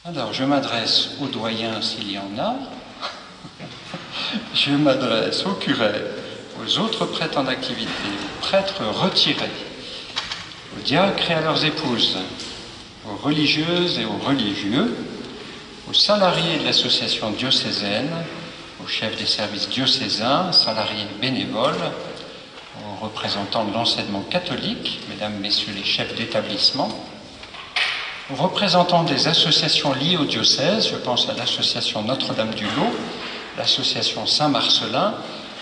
Alors, je m'adresse aux doyens s'il y en a, je m'adresse aux curés, aux autres prêtres en activité, aux prêtres retirés, aux diacres et à leurs épouses, aux religieuses et aux religieux, aux salariés de l'association diocésaine, aux chefs des services diocésains, salariés bénévoles, aux représentants de l'enseignement catholique, mesdames, messieurs les chefs d'établissement, aux représentants des associations liées au diocèse, je pense à l'association Notre-Dame-du-Lot, l'association Saint-Marcelin,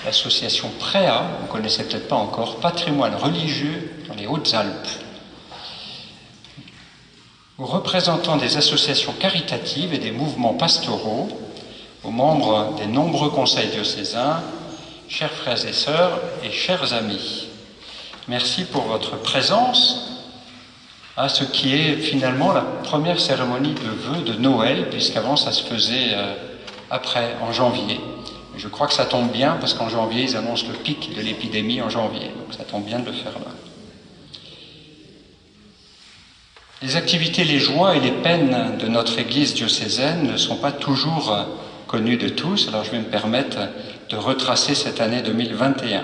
l'association Préa, vous ne connaissez peut-être pas encore, patrimoine religieux dans les Hautes-Alpes, aux représentants des associations caritatives et des mouvements pastoraux, aux membres des nombreux conseils diocésains, chers frères et sœurs et chers amis. Merci pour votre présence à ce qui est finalement la première cérémonie de vœux de Noël, puisqu'avant ça se faisait après, en janvier. Je crois que ça tombe bien, parce qu'en janvier, ils annoncent le pic de l'épidémie en janvier, donc ça tombe bien de le faire là. Les activités, les joies et les peines de notre Église diocésaine ne sont pas toujours connues de tous, alors je vais me permettre de retracer cette année 2021.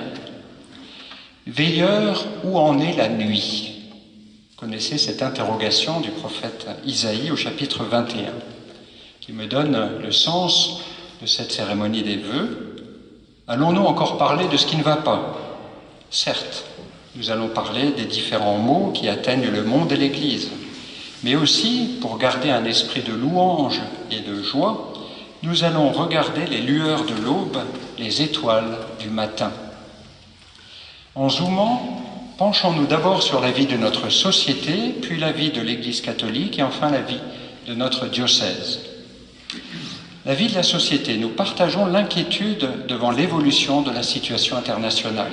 Veilleurs, où en est la nuit ? Vous connaissez cette interrogation du prophète Isaïe au chapitre 21, qui me donne le sens de cette cérémonie des vœux. Allons-nous encore parler de ce qui ne va pas ? Certes, nous allons parler des différents maux qui atteignent le monde et l'Église, mais aussi, pour garder un esprit de louange et de joie, nous allons regarder les lueurs de l'aube, les étoiles du matin. En zoomant, penchons-nous d'abord sur la vie de notre société, puis la vie de l'Église catholique et enfin la vie de notre diocèse. La vie de la société, nous partageons l'inquiétude devant l'évolution de la situation internationale.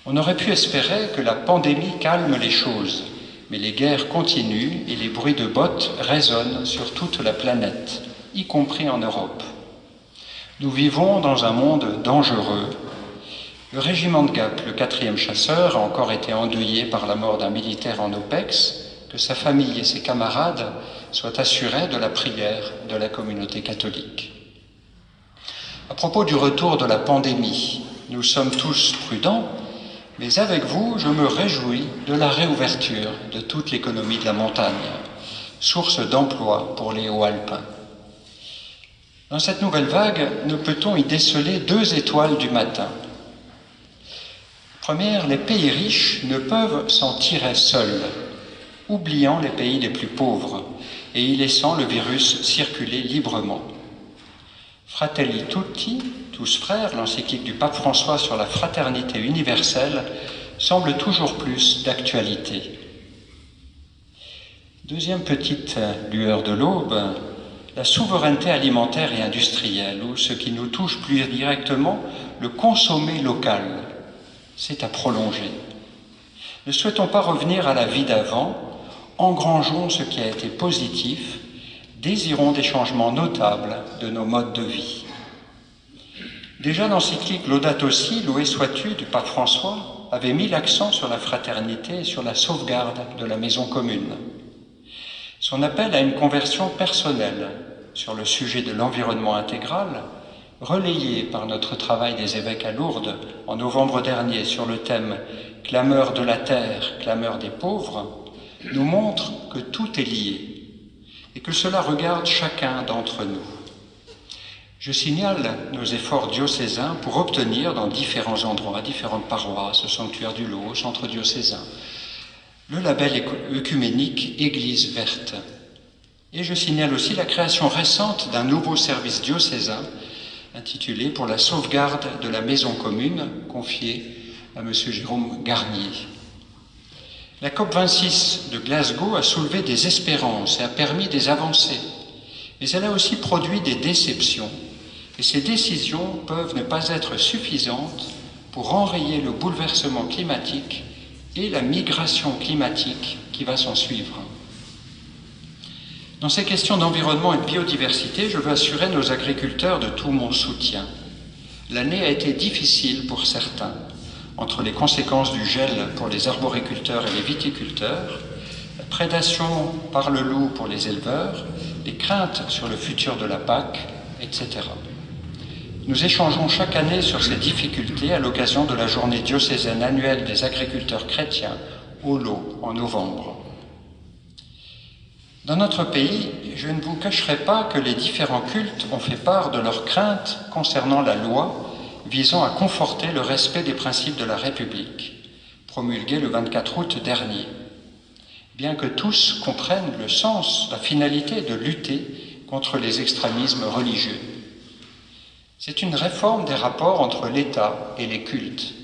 On aurait pu espérer que la pandémie calme les choses, mais les guerres continuent et les bruits de bottes résonnent sur toute la planète, y compris en Europe. Nous vivons dans un monde dangereux. Le régiment de Gap, le 4e chasseur, a encore été endeuillé par la mort d'un militaire en OPEX, que sa famille et ses camarades soient assurés de la prière de la communauté catholique. À propos du retour de la pandémie, nous sommes tous prudents, mais avec vous, je me réjouis de la réouverture de toute l'économie de la montagne, source d'emploi pour les Hauts-Alpins. Dans cette nouvelle vague, ne peut-on y déceler 2 étoiles du matin ? Première, les pays riches ne peuvent s'en tirer seuls, oubliant les pays les plus pauvres et y laissant le virus circuler librement. Fratelli tutti, tous frères, l'encyclique du pape François sur la fraternité universelle, semble toujours plus d'actualité. Deuxième petite lueur de l'aube, la souveraineté alimentaire et industrielle, ou ce qui nous touche plus directement, le consommer local. C'est à prolonger. Ne souhaitons pas revenir à la vie d'avant, engrangeons ce qui a été positif, désirons des changements notables de nos modes de vie. Déjà l'encyclique Laudato Si, loué sois-tu du pape François, avait mis l'accent sur la fraternité et sur la sauvegarde de la maison commune. Son appel à une conversion personnelle sur le sujet de l'environnement intégral, relayé par notre travail des évêques à Lourdes en novembre dernier sur le thème « Clameur de la terre, clameur des pauvres », nous montre que tout est lié et que cela regarde chacun d'entre nous. Je signale nos efforts diocésains pour obtenir dans différents endroits, différentes paroisses, au sanctuaire du Lot, au centre diocésain, le label œcuménique Église verte. Et je signale aussi la création récente d'un nouveau service diocésain intitulé « Pour la sauvegarde de la maison commune », confié à M. Jérôme Garnier. La COP26 de Glasgow a soulevé des espérances et a permis des avancées, mais elle a aussi produit des déceptions, et ces décisions peuvent ne pas être suffisantes pour enrayer le bouleversement climatique et la migration climatique qui va s'en suivre. Dans ces questions d'environnement et de biodiversité, je veux assurer nos agriculteurs de tout mon soutien. L'année a été difficile pour certains, entre les conséquences du gel pour les arboriculteurs et les viticulteurs, la prédation par le loup pour les éleveurs, les craintes sur le futur de la PAC, etc. Nous échangeons chaque année sur ces difficultés à l'occasion de la journée diocésaine annuelle des agriculteurs chrétiens au Lot en novembre. Dans notre pays, je ne vous cacherai pas que les différents cultes ont fait part de leurs craintes concernant la loi visant à conforter le respect des principes de la République, promulguée le 24 août dernier. Bien que tous comprennent le sens, la finalité de lutter contre les extrémismes religieux. C'est une réforme des rapports entre l'État et les cultes.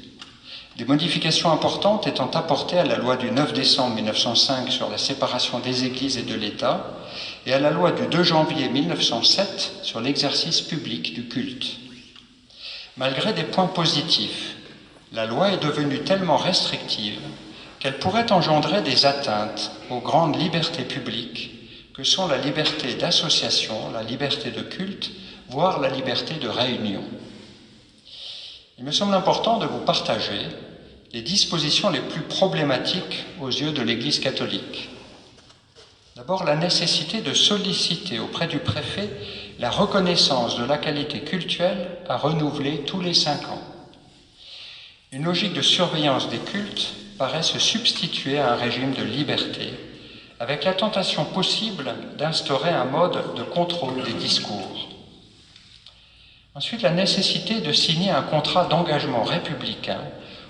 Des modifications importantes étant apportées à la loi du 9 décembre 1905 sur la séparation des églises et de l'État et à la loi du 2 janvier 1907 sur l'exercice public du culte. Malgré des points positifs, la loi est devenue tellement restrictive qu'elle pourrait engendrer des atteintes aux grandes libertés publiques que sont la liberté d'association, la liberté de culte, voire la liberté de réunion. Il me semble important de vous partager les dispositions les plus problématiques aux yeux de l'Église catholique. D'abord, la nécessité de solliciter auprès du préfet la reconnaissance de la qualité cultuelle à renouveler tous les 5 ans. Une logique de surveillance des cultes paraît se substituer à un régime de liberté, avec la tentation possible d'instaurer un mode de contrôle des discours. Ensuite, la nécessité de signer un contrat d'engagement républicain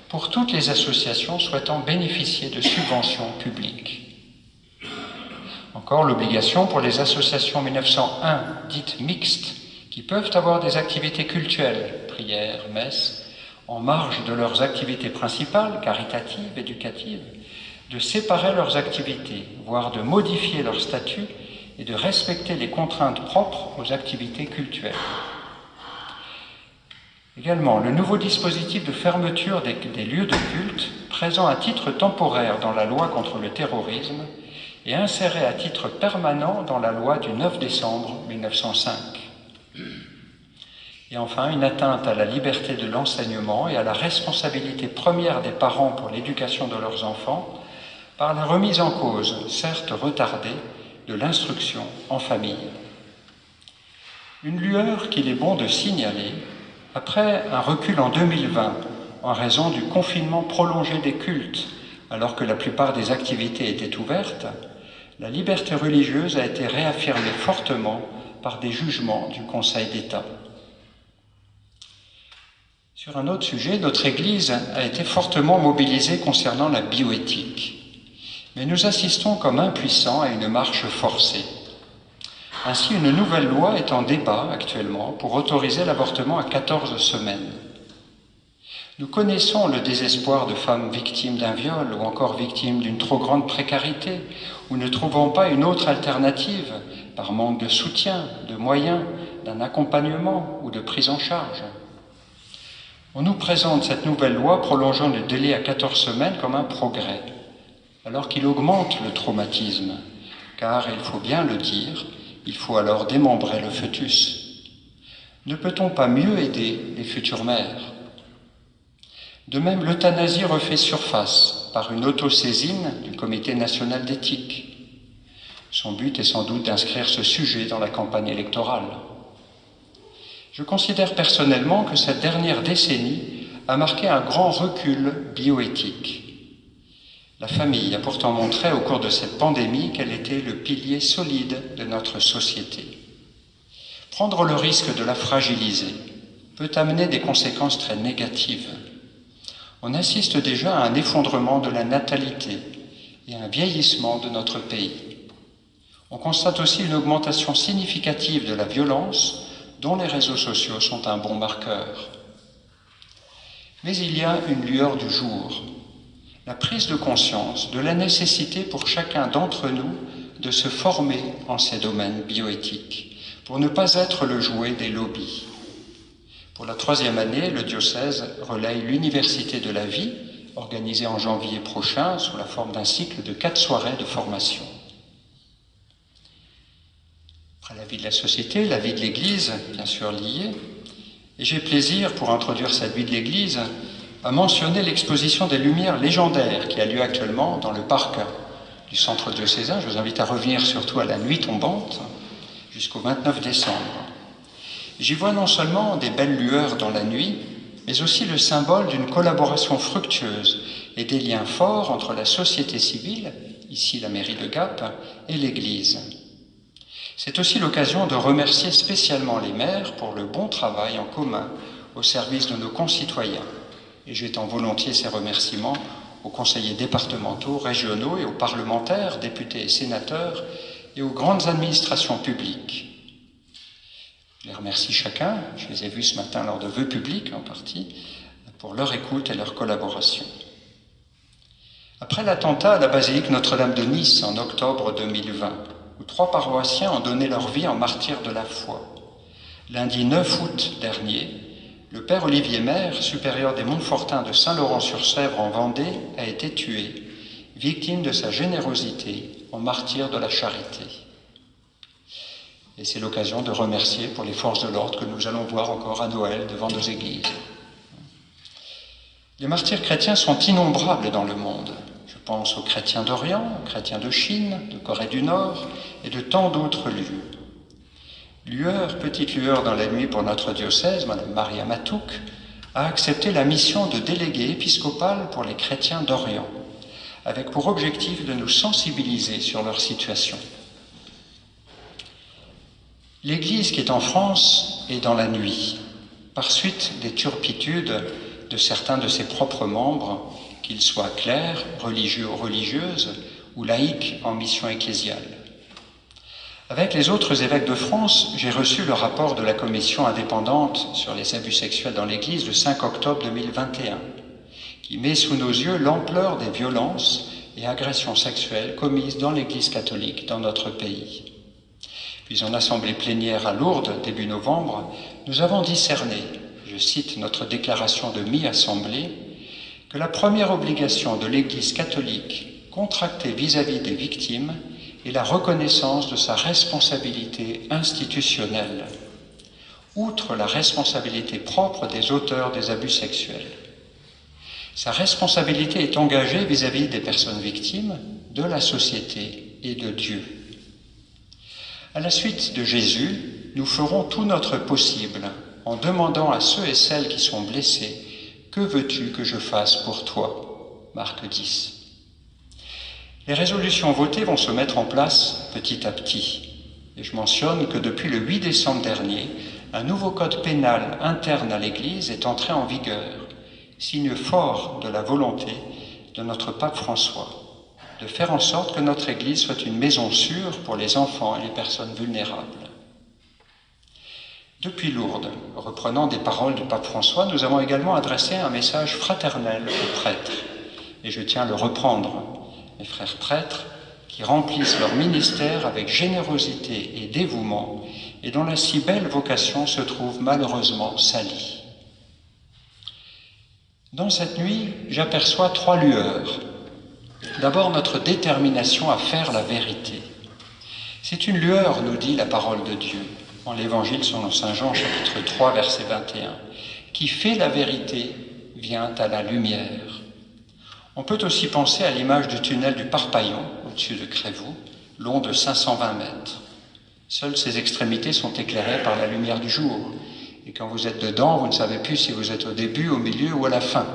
pour toutes les associations souhaitant bénéficier de subventions publiques. Encore l'obligation pour les associations 1901 dites mixtes, qui peuvent avoir des activités cultuelles, prières, messes, en marge de leurs activités principales, caritatives, éducatives, de séparer leurs activités, voire de modifier leur statut et de respecter les contraintes propres aux activités cultuelles. Également, le nouveau dispositif de fermeture des lieux de culte, présent à titre temporaire dans la loi contre le terrorisme et inséré à titre permanent dans la loi du 9 décembre 1905. Et enfin, une atteinte à la liberté de l'enseignement et à la responsabilité première des parents pour l'éducation de leurs enfants par la remise en cause, certes retardée, de l'instruction en famille. Une lueur qu'il est bon de signaler. Après un recul en 2020, en raison du confinement prolongé des cultes, alors que la plupart des activités étaient ouvertes, la liberté religieuse a été réaffirmée fortement par des jugements du Conseil d'État. Sur un autre sujet, notre Église a été fortement mobilisée concernant la bioéthique. Mais nous assistons comme impuissants à une marche forcée. Ainsi, une nouvelle loi est en débat actuellement pour autoriser l'avortement à 14 semaines. Nous connaissons le désespoir de femmes victimes d'un viol ou encore victimes d'une trop grande précarité ou ne trouvant pas une autre alternative par manque de soutien, de moyens, d'un accompagnement ou de prise en charge. On nous présente cette nouvelle loi prolongeant le délai à 14 semaines comme un progrès, alors qu'il augmente le traumatisme, car, il faut bien le dire, il faut alors démembrer le fœtus. Ne peut-on pas mieux aider les futures mères? De même, l'euthanasie refait surface par une autosaisine du Comité national d'éthique. Son but est sans doute d'inscrire ce sujet dans la campagne électorale. Je considère personnellement que cette dernière décennie a marqué un grand recul bioéthique. La famille a pourtant montré au cours de cette pandémie qu'elle était le pilier solide de notre société. Prendre le risque de la fragiliser peut amener des conséquences très négatives. On assiste déjà à un effondrement de la natalité et à un vieillissement de notre pays. On constate aussi une augmentation significative de la violence dont les réseaux sociaux sont un bon marqueur. Mais il y a une lueur du jour. La prise de conscience de la nécessité pour chacun d'entre nous de se former en ces domaines bioéthiques, pour ne pas être le jouet des lobbies. Pour la 3e année, le diocèse relaye l'Université de la vie, organisée en janvier prochain sous la forme d'un cycle de 4 soirées de formation. Après la vie de la société, la vie de l'Église, bien sûr liée, et j'ai plaisir, pour introduire cette vie de l'Église, à mentionner l'exposition des Lumières légendaires qui a lieu actuellement dans le parc du centre diocésain. Je vous invite à revenir surtout à la nuit tombante jusqu'au 29 décembre. J'y vois non seulement des belles lueurs dans la nuit, mais aussi le symbole d'une collaboration fructueuse et des liens forts entre la société civile, ici la mairie de Gap, et l'Église. C'est aussi l'occasion de remercier spécialement les maires pour le bon travail en commun au service de nos concitoyens. Et j'étends volontiers ces remerciements aux conseillers départementaux, régionaux et aux parlementaires, députés et sénateurs, et aux grandes administrations publiques. Je les remercie chacun, je les ai vus ce matin lors de vœux publics en partie, pour leur écoute et leur collaboration. Après l'attentat à la basilique Notre-Dame de Nice en octobre 2020, où 3 paroissiens ont donné leur vie en martyrs de la foi, lundi 9 août dernier, le père Olivier Maire, supérieur des Montfortins de Saint-Laurent-sur-Sèvre en Vendée, a été tué, victime de sa générosité en martyr de la charité. Et c'est l'occasion de remercier pour les forces de l'ordre que nous allons voir encore à Noël devant nos églises. Les martyrs chrétiens sont innombrables dans le monde. Je pense aux chrétiens d'Orient, aux chrétiens de Chine, de Corée du Nord et de tant d'autres lieux. Lueur, petite lueur dans la nuit pour notre diocèse, Madame Maria Matouk, a accepté la mission de déléguée épiscopale pour les chrétiens d'Orient, avec pour objectif de nous sensibiliser sur leur situation. L'Église qui est en France est dans la nuit, par suite des turpitudes de certains de ses propres membres, qu'ils soient clercs, religieux ou religieuses, ou laïcs en mission ecclésiale. Avec les autres évêques de France, j'ai reçu le rapport de la commission indépendante sur les abus sexuels dans l'Église le 5 octobre 2021, qui met sous nos yeux l'ampleur des violences et agressions sexuelles commises dans l'Église catholique dans notre pays. Puis en assemblée plénière à Lourdes, début novembre, nous avons discerné, je cite notre déclaration de mi-assemblée, que la première obligation de l'Église catholique contractée vis-à-vis des victimes est la reconnaissance de sa responsabilité institutionnelle, outre la responsabilité propre des auteurs des abus sexuels. Sa responsabilité est engagée vis-à-vis des personnes victimes, de la société et de Dieu. À la suite de Jésus, nous ferons tout notre possible en demandant à ceux et celles qui sont blessés « Que veux-tu que je fasse pour toi ?» Marc 10. Les résolutions votées vont se mettre en place petit à petit. Et je mentionne que depuis le 8 décembre dernier, un nouveau code pénal interne à l'Église est entré en vigueur, signe fort de la volonté de notre pape François de faire en sorte que notre Église soit une maison sûre pour les enfants et les personnes vulnérables. Depuis Lourdes, reprenant des paroles du pape François, nous avons également adressé un message fraternel aux prêtres. Et je tiens à le reprendre. Mes frères prêtres, qui remplissent leur ministère avec générosité et dévouement, et dont la si belle vocation se trouve malheureusement salie. Dans cette nuit, j'aperçois 3 lueurs. D'abord, notre détermination à faire la vérité. C'est une lueur, nous dit la parole de Dieu, en l'Évangile selon saint Jean, chapitre 3, verset 21. Qui fait la vérité vient à la lumière. On peut aussi penser à l'image du tunnel du Parpaillon, au-dessus de Crévoux, long de 520 mètres. Seules ses extrémités sont éclairées par la lumière du jour. Et quand vous êtes dedans, vous ne savez plus si vous êtes au début, au milieu ou à la fin.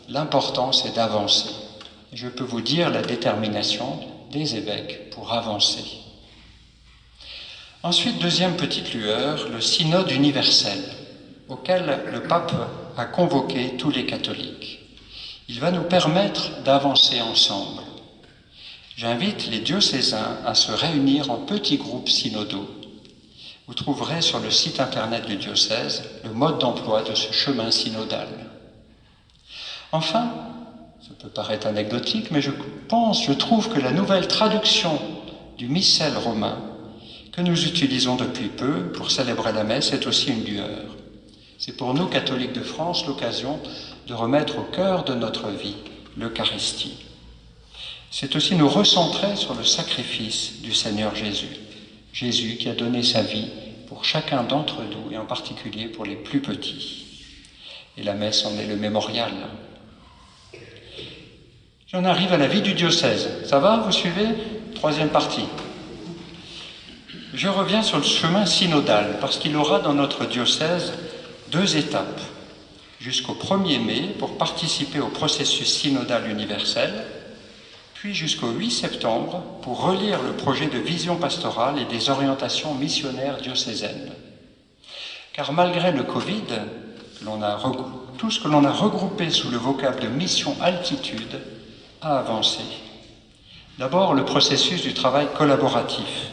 L'important, c'est d'avancer. Et je peux vous dire la détermination des évêques pour avancer. Ensuite, deuxième petite lueur, le synode universel, auquel le pape a convoqué tous les catholiques. Il va nous permettre d'avancer ensemble. J'invite les diocésains à se réunir en petits groupes synodaux. Vous trouverez sur le site internet du diocèse le mode d'emploi de ce chemin synodal. Enfin, ça peut paraître anecdotique, mais je trouve que la nouvelle traduction du missel romain que nous utilisons depuis peu pour célébrer la messe est aussi une lueur. C'est pour nous, catholiques de France, l'occasion de remettre au cœur de notre vie l'Eucharistie. C'est aussi nous recentrer sur le sacrifice du Seigneur Jésus. Jésus qui a donné sa vie pour chacun d'entre nous et en particulier pour les plus petits. Et la messe en est le mémorial. J'en arrive à la vie du diocèse. Ça va, vous suivez? Troisième partie. Je reviens sur le chemin synodal, parce qu'il aura dans notre diocèse 2 étapes. Jusqu'au 1er mai pour participer au processus synodal universel, puis jusqu'au 8 septembre pour relire le projet de vision pastorale et des orientations missionnaires diocésaines. Car malgré le Covid, tout ce que l'on a regroupé sous le vocable de mission altitude a avancé. D'abord, le processus du travail collaboratif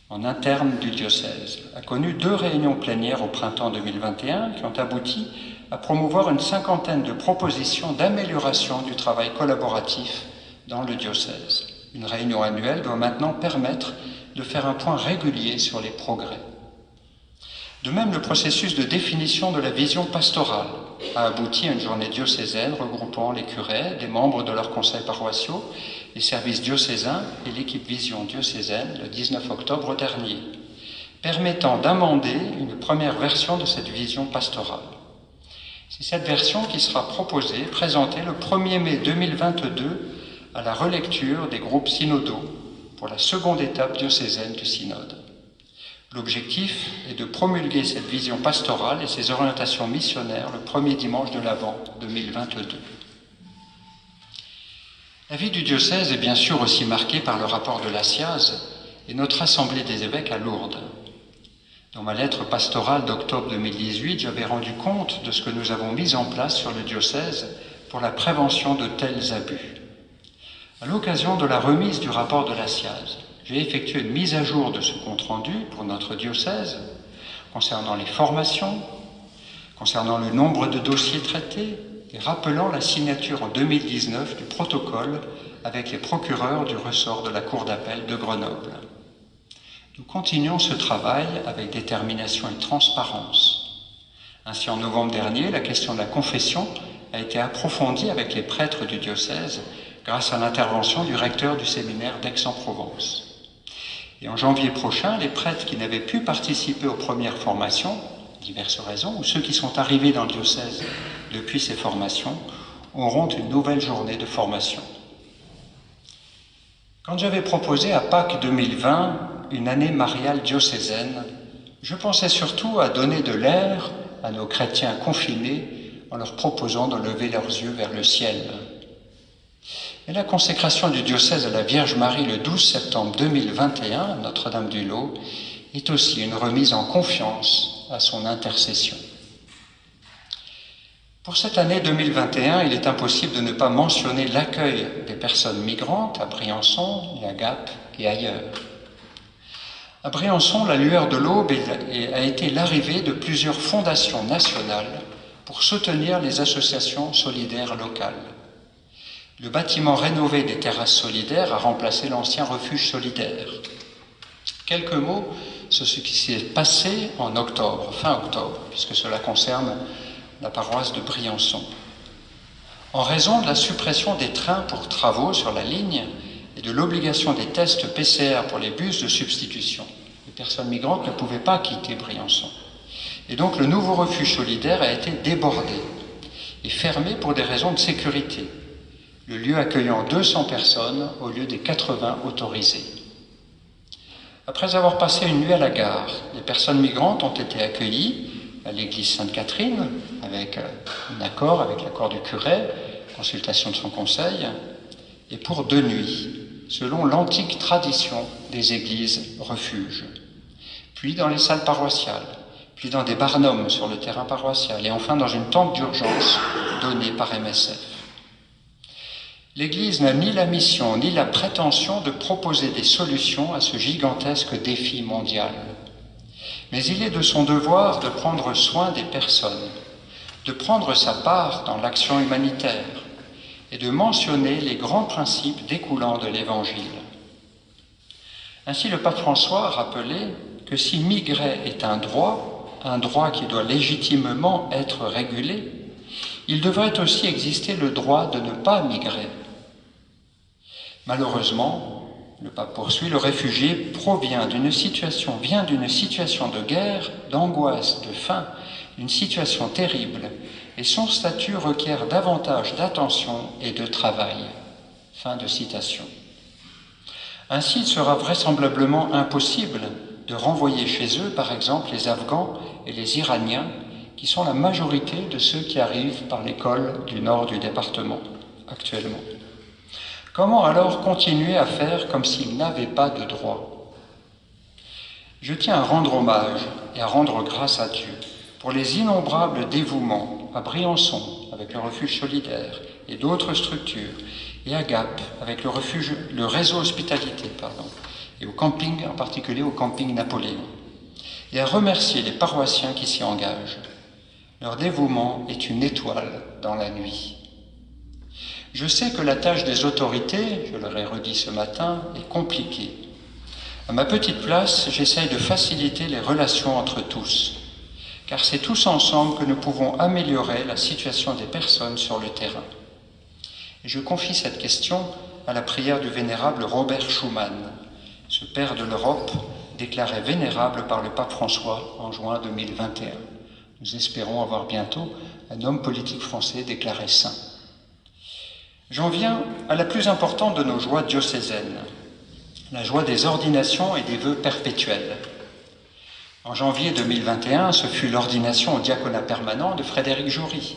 en interne du diocèse a connu 2 réunions plénières au printemps 2021 qui ont abouti à promouvoir une 50aine de propositions d'amélioration du travail collaboratif dans le diocèse. Une réunion annuelle doit maintenant permettre de faire un point régulier sur les progrès. De même, le processus de définition de la vision pastorale a abouti à une journée diocésaine regroupant les curés, des membres de leurs conseils paroissiaux, les services diocésains et l'équipe Vision diocésaine le 19 octobre dernier, permettant d'amender une première version de cette vision pastorale. C'est cette version qui sera proposée, présentée le 1er mai 2022 à la relecture des groupes synodaux pour la seconde étape diocésaine du synode. L'objectif est de promulguer cette vision pastorale et ses orientations missionnaires le premier dimanche de l'Avent 2022. La vie du diocèse est bien sûr aussi marquée par le rapport de la SIAZ et notre Assemblée des évêques à Lourdes. Dans ma lettre pastorale d'octobre 2018, j'avais rendu compte de ce que nous avons mis en place sur le diocèse pour la prévention de tels abus. À l'occasion de la remise du rapport de la SIAZ, j'ai effectué une mise à jour de ce compte-rendu pour notre diocèse concernant les formations, concernant le nombre de dossiers traités et rappelant la signature en 2019 du protocole avec les procureurs du ressort de la Cour d'appel de Grenoble. Nous continuons ce travail avec détermination et transparence. Ainsi, en novembre dernier, la question de la confession a été approfondie avec les prêtres du diocèse grâce à l'intervention du recteur du séminaire d'Aix-en-Provence. Et en janvier prochain, les prêtres qui n'avaient pu participer aux premières formations, diverses raisons, ou ceux qui sont arrivés dans le diocèse depuis ces formations, auront une nouvelle journée de formation. Quand j'avais proposé à Pâques 2020 une année mariale diocésaine, je pensais surtout à donner de l'air à nos chrétiens confinés en leur proposant de lever leurs yeux vers le ciel. Et la consécration du diocèse à la Vierge Marie le 12 septembre 2021 à Notre-Dame-du-Lot est aussi une remise en confiance à son intercession. Pour cette année 2021, il est impossible de ne pas mentionner l'accueil des personnes migrantes à Briançon et à Gap et ailleurs. À Briançon, la lueur de l'aube a été l'arrivée de plusieurs fondations nationales pour soutenir les associations solidaires locales. Le bâtiment rénové des terrasses solidaires a remplacé l'ancien refuge solidaire. Quelques mots sur ce qui s'est passé en octobre, fin octobre, puisque cela concerne la paroisse de Briançon. En raison de la suppression des trains pour travaux sur la ligne et de l'obligation des tests PCR pour les bus de substitution, les personnes migrantes ne pouvaient pas quitter Briançon. Et donc le nouveau refuge solidaire a été débordé et fermé pour des raisons de sécurité, le lieu accueillant 200 personnes au lieu des 80 autorisées. Après avoir passé une nuit à la gare, les personnes migrantes ont été accueillies à l'église Sainte-Catherine, avec l'accord du curé, consultation de son conseil, et pour 2 nuits, selon l'antique tradition des églises refuges, puis dans les salles paroissiales, puis dans des barnums sur le terrain paroissial, et enfin dans une tente d'urgence donnée par MSF. L'Église n'a ni la mission ni la prétention de proposer des solutions à ce gigantesque défi mondial. Mais il est de son devoir de prendre soin des personnes, de prendre sa part dans l'action humanitaire et de mentionner les grands principes découlant de l'Évangile. Ainsi, le pape François a rappelé que si migrer est un droit qui doit légitimement être régulé, il devrait aussi exister le droit de ne pas migrer. Malheureusement, le pape poursuit, le réfugié vient d'une situation de guerre, d'angoisse, de faim, une situation terrible et son statut requiert davantage d'attention et de travail. » Fin de citation. Ainsi, il sera vraisemblablement impossible de renvoyer chez eux, par exemple, les Afghans et les Iraniens, qui sont la majorité de ceux qui arrivent par l'école du nord du département actuellement. Comment alors continuer à faire comme s'ils n'avaient pas de droit? Je tiens à rendre hommage et à rendre grâce à Dieu pour les innombrables dévouements à Briançon avec le refuge solidaire et d'autres structures, et à Gap avec le réseau hospitalité, et au camping, en particulier au camping Napoléon, et à remercier les paroissiens qui s'y engagent. Leur dévouement est une étoile dans la nuit. Je sais que la tâche des autorités, je leur ai redit ce matin, est compliquée. À ma petite place, j'essaye de faciliter les relations entre tous, car c'est tous ensemble que nous pouvons améliorer la situation des personnes sur le terrain. Et je confie cette question à la prière du vénérable Robert Schuman, ce père de l'Europe déclaré vénérable par le pape François en juin 2021. Nous espérons avoir bientôt un homme politique français déclaré saint. J'en viens à la plus importante de nos joies diocésaines, la joie des ordinations et des vœux perpétuels. En janvier 2021, ce fut l'ordination au diaconat permanent de Frédéric Jory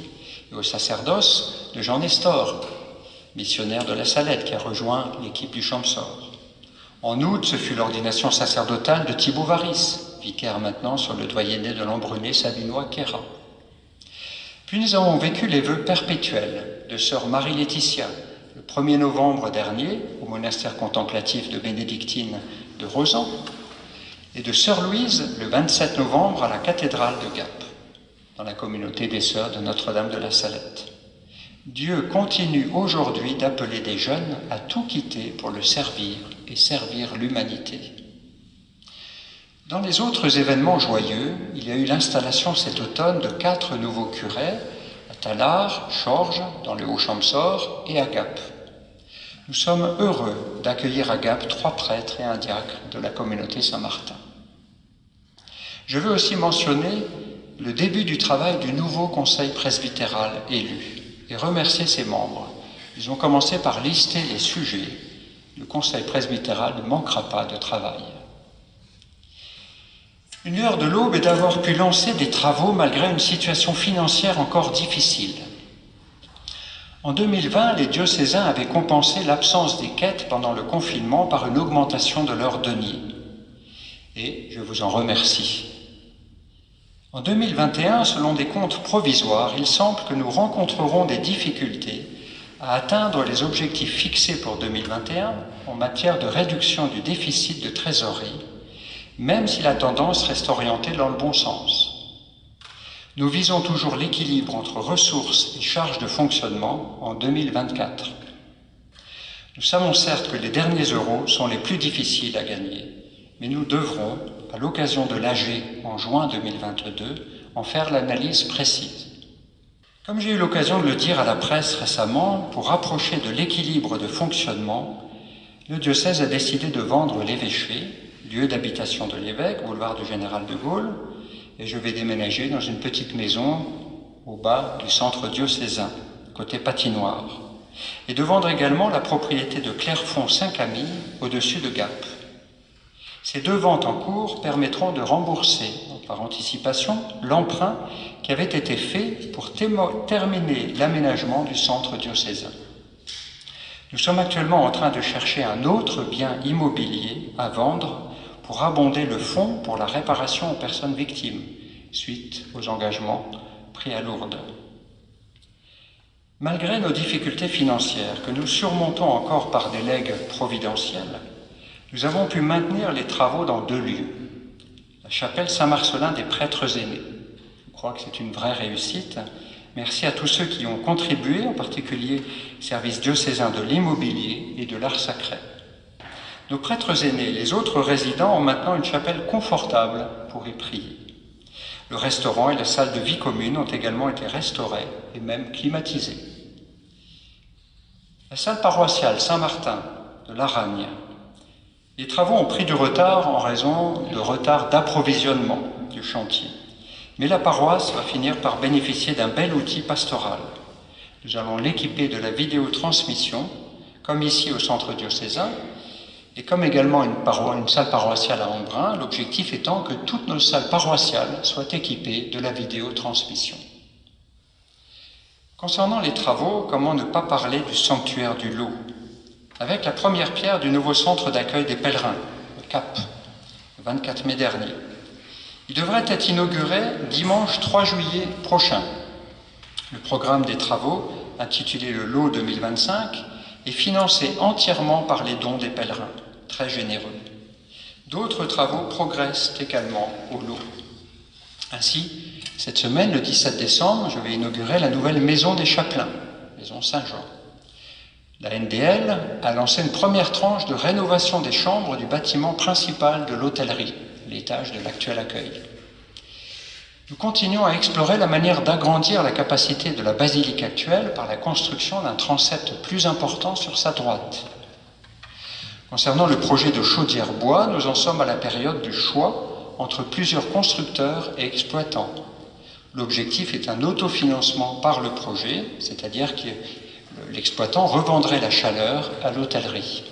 et au sacerdoce de Jean Nestor, missionnaire de la Salette qui a rejoint l'équipe du Champsor. En août, ce fut l'ordination sacerdotale de Thibaut Varis, vicaire maintenant sur le doyenné de l'Embrunais sabinois Queyras. Puis nous avons vécu les vœux perpétuels de sœur Marie-Laetitia, le 1er novembre dernier, au monastère contemplatif de Bénédictine de Rozan, et de sœur Louise, le 27 novembre, à la cathédrale de Gap, dans la communauté des sœurs de Notre-Dame de la Salette. Dieu continue aujourd'hui d'appeler des jeunes à tout quitter pour le servir et servir l'humanité. Dans les autres événements joyeux, il y a eu l'installation cet automne de 4 nouveaux curés à Tallard, Chorges, dans le Haut-Champsaur et à Gap. Nous sommes heureux d'accueillir à Gap 3 prêtres et un diacre de la communauté Saint-Martin. Je veux aussi mentionner le début du travail du nouveau conseil presbytéral élu et remercier ses membres. Ils ont commencé par lister les sujets. Le conseil presbytéral ne manquera pas de travail. Une lueur de l'aube est d'avoir pu lancer des travaux malgré une situation financière encore difficile. En 2020, les diocésains avaient compensé l'absence des quêtes pendant le confinement par une augmentation de leurs deniers. Et je vous en remercie. En 2021, selon des comptes provisoires, il semble que nous rencontrerons des difficultés à atteindre les objectifs fixés pour 2021 en matière de réduction du déficit de trésorerie, même si la tendance reste orientée dans le bon sens. Nous visons toujours l'équilibre entre ressources et charges de fonctionnement en 2024. Nous savons certes que les derniers euros sont les plus difficiles à gagner, mais nous devrons, à l'occasion de l'AG en juin 2022, en faire l'analyse précise. Comme j'ai eu l'occasion de le dire à la presse récemment, pour rapprocher de l'équilibre de fonctionnement, le diocèse a décidé de vendre l'évêché, lieu d'habitation de l'évêque, boulevard du Général de Gaulle, et je vais déménager dans une petite maison au bas du centre diocésain, côté patinoire, et de vendre également la propriété de Clairefonds-Saint-Camille au-dessus de Gap. Ces 2 ventes en cours permettront de rembourser, par anticipation, l'emprunt qui avait été fait pour terminer l'aménagement du centre diocésain. Nous sommes actuellement en train de chercher un autre bien immobilier à vendre pour abonder le fonds pour la réparation aux personnes victimes, suite aux engagements pris à Lourdes. Malgré nos difficultés financières, que nous surmontons encore par des legs providentiels, nous avons pu maintenir les travaux dans 2 lieux. La chapelle Saint-Marcellin des prêtres aînés. Je crois que c'est une vraie réussite. Merci à tous ceux qui ont contribué, en particulier service diocésain de l'immobilier et de l'art sacré. Nos prêtres aînés, les autres résidents, ont maintenant une chapelle confortable pour y prier. Le restaurant et la salle de vie commune ont également été restaurés et même climatisés. La salle paroissiale Saint-Martin de Laragne. Les travaux ont pris du retard en raison de retard d'approvisionnement du chantier. Mais la paroisse va finir par bénéficier d'un bel outil pastoral. Nous allons l'équiper de la vidéotransmission, comme ici au centre diocésain, et comme également une salle paroissiale à Embrun, l'objectif étant que toutes nos salles paroissiales soient équipées de la vidéotransmission. Concernant les travaux, comment ne pas parler du sanctuaire du Lot, avec la première pierre du nouveau centre d'accueil des pèlerins, le CAP, le 24 mai dernier. Il devrait être inauguré dimanche 3 juillet prochain. Le programme des travaux, intitulé le Lot 2025, est financé entièrement par les dons des pèlerins, très généreux. D'autres travaux progressent également au Lot. Ainsi, cette semaine, le 17 décembre, je vais inaugurer la nouvelle maison des chapelains, maison Saint-Jean. La NDL a lancé une première tranche de rénovation des chambres du bâtiment principal de l'hôtellerie, l'étage de l'actuel accueil. Nous continuons à explorer la manière d'agrandir la capacité de la basilique actuelle par la construction d'un transept plus important sur sa droite. Concernant le projet de chaudière bois, nous en sommes à la période du choix entre plusieurs constructeurs et exploitants. L'objectif est un autofinancement par le projet, c'est-à-dire que l'exploitant revendrait la chaleur à l'hôtellerie.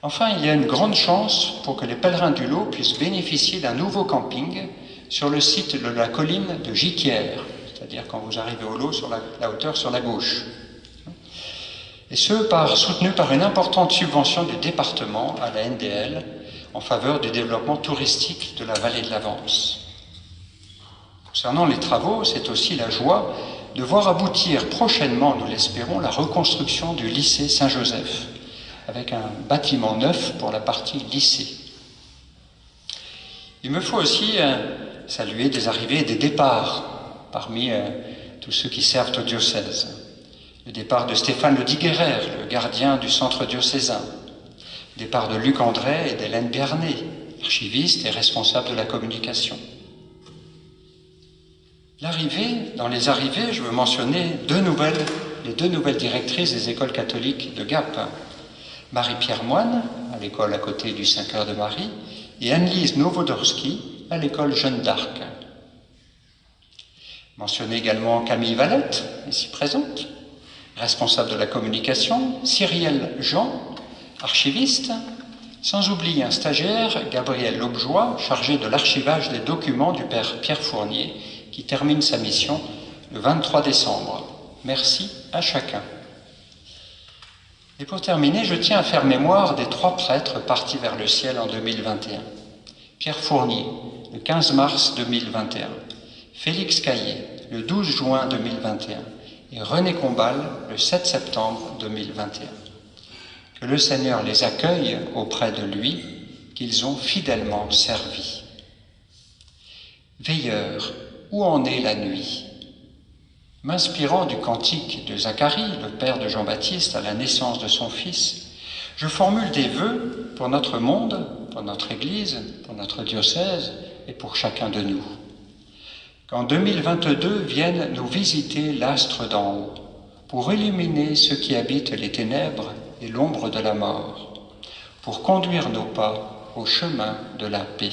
Enfin, il y a une grande chance pour que les pèlerins du Lot puissent bénéficier d'un nouveau camping sur le site de la colline de Giquière, c'est-à-dire quand vous arrivez au Lot sur la hauteur sur la gauche. Et ce, soutenu par une importante subvention du département à la NDL en faveur du développement touristique de la vallée de la Vence. Concernant les travaux, c'est aussi la joie de voir aboutir prochainement, nous l'espérons, la reconstruction du lycée Saint-Joseph, avec un bâtiment neuf pour la partie lycée. Il me faut aussi saluer des arrivées et des départs parmi tous ceux qui servent au diocèse. Le départ de Stéphane Le Diguerrer, le gardien du centre diocésain. Le départ de Luc André et d'Hélène Bernet, archivistes et responsables de la communication. Dans les arrivées, je veux mentionner les deux nouvelles directrices des écoles catholiques de Gap. Marie-Pierre Moine, à l'école à côté du 5 heures de Marie, et Anne-Lise Nowodorski, à l'école Jeanne d'Arc. Mentionner également Camille Valette, ici présente, responsable de la communication, Cyrielle Jean, archiviste, sans oublier un stagiaire, Gabriel Lobjoie, chargé de l'archivage des documents du père Pierre Fournier, qui termine sa mission le 23 décembre. Merci à chacun. Et pour terminer, je tiens à faire mémoire des 3 prêtres partis vers le ciel en 2021. Pierre Fournier, le 15 mars 2021. Félix Caillé, le 12 juin 2021. Et René Combal, le 7 septembre 2021. Que le Seigneur les accueille auprès de lui, qu'ils ont fidèlement servi. Veilleurs, où en est la nuit? M'inspirant du cantique de Zacharie, le père de Jean-Baptiste, à la naissance de son fils, je formule des vœux pour notre monde, pour notre Église, pour notre diocèse et pour chacun de nous. Qu'en 2022 vienne nous visiter l'astre d'en haut, pour illuminer ceux qui habitent les ténèbres et l'ombre de la mort, pour conduire nos pas au chemin de la paix.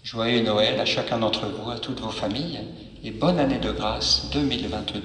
Joyeux Noël à chacun d'entre vous, à toutes vos familles, et bonne année de grâce 2022.